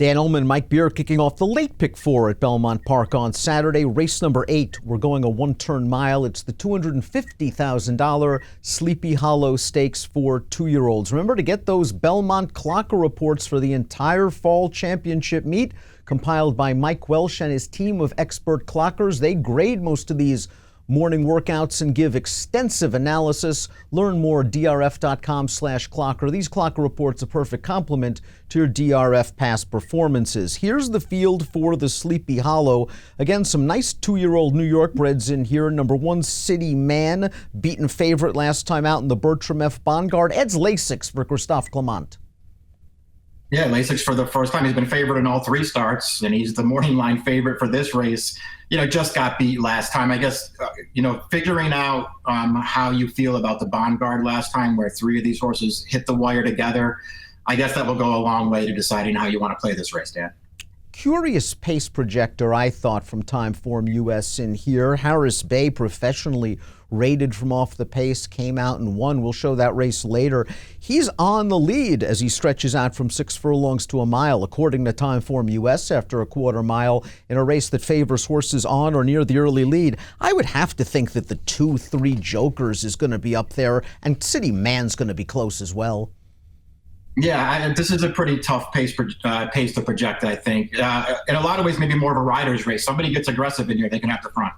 Dan Illman, Mike Beer kicking off the late pick four at Belmont Park on Saturday. Race number 8. We're going a one-turn mile. It's the $250,000 Sleepy Hollow Stakes for 2-year-olds. Remember to get those Belmont Clocker reports for the entire fall championship meet, compiled by Mike Welsh and his team of expert clockers. They grade most of these morning workouts and give extensive analysis. Learn more, drf.com/clocker. These clocker reports a perfect complement to your DRF past performances. Here's the field for the Sleepy Hollow. Again, some nice 2-year-old New York breds in here. Number 1, City Man, beaten favorite last time out in the Bertram F. Bongard. Ed's Lasix for Christophe Clement. Yeah, Lasix for the first time. He's been favored in all 3 starts, and he's the morning line favorite for this race. Just got beat last time. I guess, figuring out how you feel about the Bongard last time, where 3 of these horses hit the wire together, I guess that will go a long way to deciding how you want to play this race, Dan. Curious pace projector, I thought, from Timeform US in here. Harris Bay, professionally rated from off the pace, came out and won. We'll show that race later. He's on the lead as he stretches out from 6 furlongs to a mile, according to Timeform US, after a quarter mile in a race that favors horses on or near the early lead. I would have to think that the 2-3 Jokers is going to be up there, and City Man's going to be close as well. Yeah, this is a pretty tough pace to project, I think. In a lot of ways, maybe more of a rider's race. Somebody gets aggressive in here, they can have the front.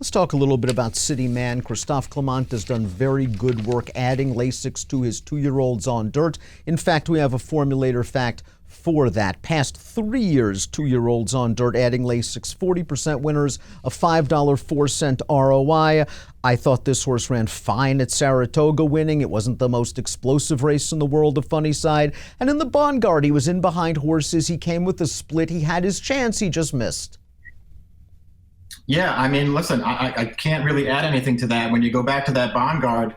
Let's talk a little bit about City Man. Christophe Clement has done very good work adding Lasix to his 2-year-olds on dirt. In fact, we have a formulator fact for that. Past 3 years, 2-year-olds on dirt adding Lasix, 40% winners, a $5.04 ROI. I thought this horse ran fine at Saratoga winning. It wasn't the most explosive race in the world of Funny Side. And in the Bongard, he was in behind horses. He came with a split. He had his chance. He just missed. Yeah, I mean, listen, I can't really add anything to that. When you go back to that Bongard,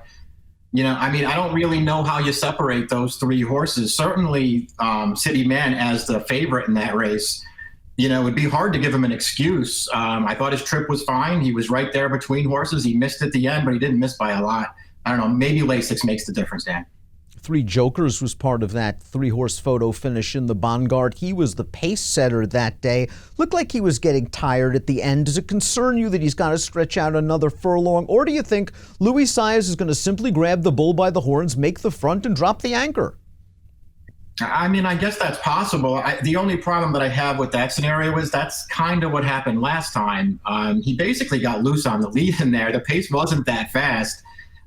I don't really know how you separate those 3 horses. Certainly, City Man as the favorite in that race, it would be hard to give him an excuse. I thought his trip was fine. He was right there between horses. He missed at the end, but he didn't miss by a lot. I don't know, maybe Lasix makes the difference, Dan. 3 Jokers was part of that 3-horse photo finish in the Bongard. He was the pace setter that day. Looked like he was getting tired at the end. Does it concern you that he's got to stretch out another furlong? Or do you think Louis Saez is going to simply grab the bull by the horns, make the front, and drop the anchor? I mean, I guess that's possible. The only problem that I have with that scenario is that's kind of what happened last time. He basically got loose on the lead in there. The pace wasn't that fast.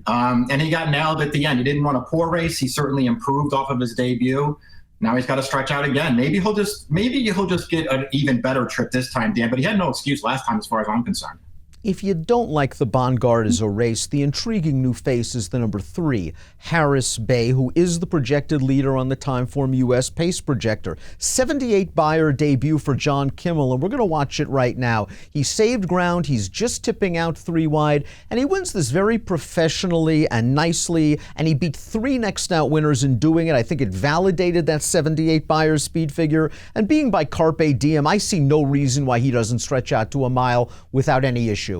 And he got nailed at the end. He didn't run a poor race. He certainly improved off of his debut. Now he's got to stretch out again. Maybe he'll just get an even better trip this time, Dan. But he had no excuse last time as far as I'm concerned. If you don't like the Bongard as a race, the intriguing new face is the number 3, Harris Bay, who is the projected leader on the Timeform US pace projector. 78 buyer debut for John Kimmel, and we're going to watch it right now. He saved ground. He's just tipping out 3 wide, and he wins this very professionally and nicely, and he beat 3 next out winners in doing it. I think it validated that 78 buyer speed figure, and being by Carpe Diem, I see no reason why he doesn't stretch out to a mile without any issue.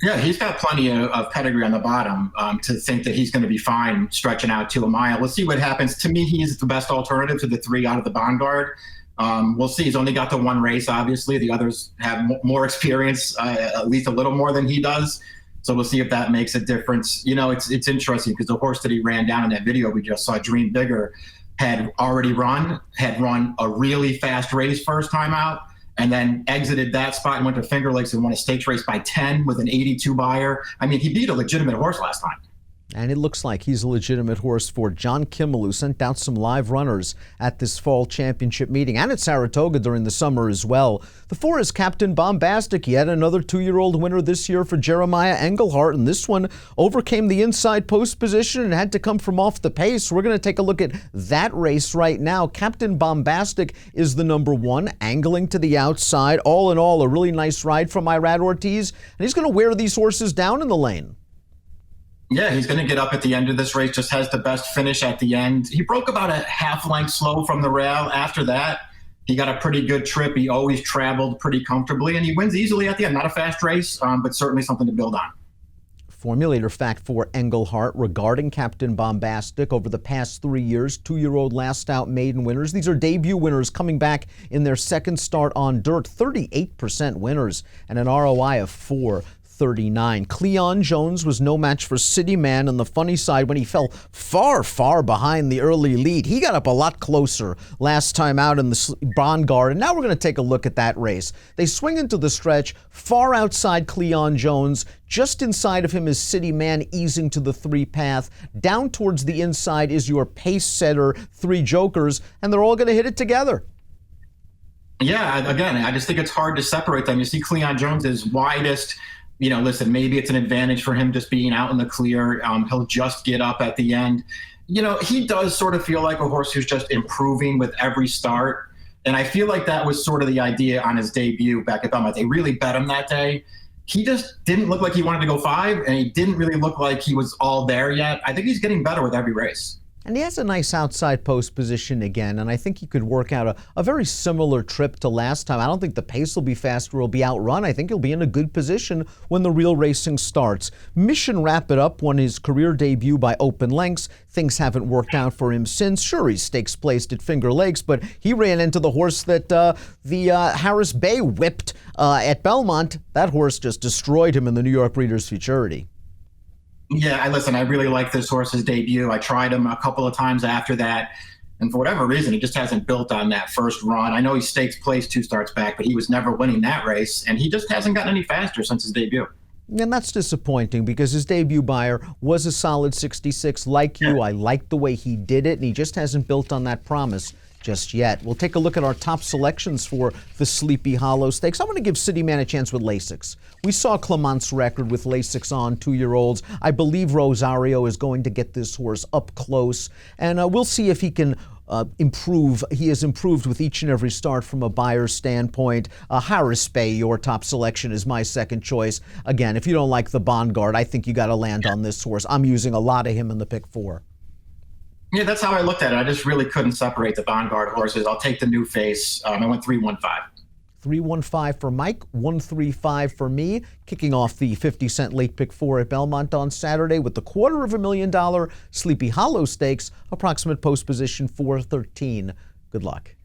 Yeah, he's got plenty of pedigree on the bottom to think that he's going to be fine stretching out to a mile. We'll see what happens. To me, he's the best alternative to the 3 out of the Bongard. We'll see. He's only got the 1 race, obviously. The others have more experience, at least a little more than he does. So we'll see if that makes a difference. It's interesting because the horse that he ran down in that video we just saw, Dream Bigger, had run a really fast race first time out, and then exited that spot and went to Finger Lakes and won a stakes race by 10 with an 82 buyer. I mean, he beat a legitimate horse last time. And it looks like he's a legitimate horse for John Kimmel, who sent out some live runners at this fall championship meeting and at Saratoga during the summer as well. The 4 is Captain Bombastic. He had another 2-year-old winner this year for Jeremiah Engelhart, and this one overcame the inside post position and had to come from off the pace. We're going to take a look at that race right now. Captain Bombastic is the number 1, angling to the outside. All in all, a really nice ride from Irad Ortiz, and he's going to wear these horses down in the lane. Yeah, he's going to get up at the end of this race, just has the best finish at the end. He broke about a half length slow from the rail. After that, he got a pretty good trip. He always traveled pretty comfortably, and he wins easily at the end. Not a fast race, but certainly something to build on. Formulator fact for Engelhart regarding Captain Bombastic. Over the past 3 years, 2-year-old last out maiden winners. These are debut winners coming back in their second start on dirt. 38% winners and an ROI of 4.39. Cleon Jones was no match for City Man on the funny side when he fell far, far behind the early lead. He got up a lot closer last time out in the Bonguard, and now we're going to take a look at that race. They swing into the stretch, far outside Cleon Jones. Just inside of him is City Man easing to the 3 path. Down towards the inside is your pace setter, 3 Jokers, and they're all going to hit it together. Yeah, again, I just think it's hard to separate them. You see Cleon Jones is widest. You know, listen, maybe it's an advantage for him just being out in the clear. He'll just get up at the end. You know, he does sort of feel like a horse who's just improving with every start. And I feel like that was sort of the idea on his debut back at Belmont. They really bet him that day. He just didn't look like he wanted to go 5, and he didn't really look like he was all there yet. I think he's getting better with every race. And he has a nice outside post position again, and I think he could work out a very similar trip to last time. I don't think the pace will be faster or will be outrun. I think he'll be in a good position when the real racing starts. Mission Wrap It Up won his career debut by open lengths. Things haven't worked out for him since. Sure, he's stakes placed at Finger Lakes, but he ran into the horse that the Harris Bay whipped at Belmont. That horse just destroyed him in the New York Breeders' Futurity. Yeah, listen, I really like this horse's debut. I tried him a couple of times after that, and for whatever reason, he just hasn't built on that first run. I know he stakes place 2 starts back, but he was never winning that race, and he just hasn't gotten any faster since his debut. And that's disappointing because his debut buyer was a solid 66. Like you, I liked the way he did it, and he just hasn't built on that promise just yet. We'll take a look at our top selections for the Sleepy Hollow Stakes. I'm going to give City Man a chance with Lasix. We saw Clement's record with Lasix on 2-year-olds. I believe Rosario is going to get this horse up close, and we'll see if he can improve. He has improved with each and every start from a buyer's standpoint. Harris Bay, your top selection, is my second choice. Again, if you don't like the Bonguard, I think you got to land on this horse. I'm using a lot of him in the pick 4. Yeah, that's how I looked at it. I just really couldn't separate the Bonguard horses. I'll take the new face. I went 3-1-5. 3-1-5 for Mike, 1-3-5 for me. Kicking off the 50-cent late pick 4 at Belmont on Saturday with the $250,000 Sleepy Hollow Stakes, approximate post position 413. Good luck.